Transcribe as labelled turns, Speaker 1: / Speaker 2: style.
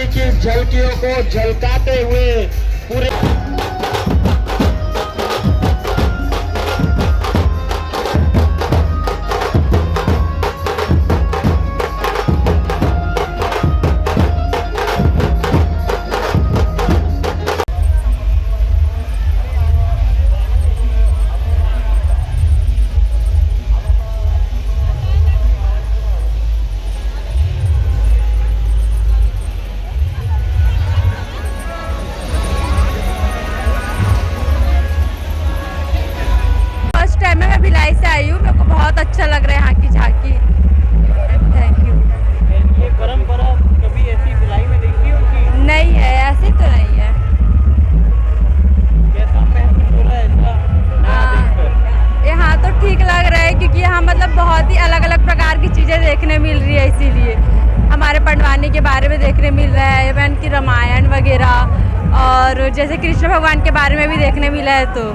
Speaker 1: झांकी की झलकियों को झलकाते हुए पूरे
Speaker 2: बहुत अच्छा लग रहा है यहाँ की झांकी। Thank you.
Speaker 3: ये परंपरा कभी ऐसी भिलाई में देखी होगी?
Speaker 2: नहीं है, ऐसी तो नहीं है।
Speaker 3: कैसा महसूस हो रहा है ऐसा नया देखकर?
Speaker 2: यहाँ तो ठीक लग रहा है क्योंकि यहाँ मतलब बहुत ही अलग अलग प्रकार की चीज़ें देखने मिल रही है, इसीलिए हमारे पंडवानी के बारे में देखने मिल रहा है, इवन की रामायण वगैरह, और जैसे कृष्ण भगवान के बारे में भी देखने मिला है। तो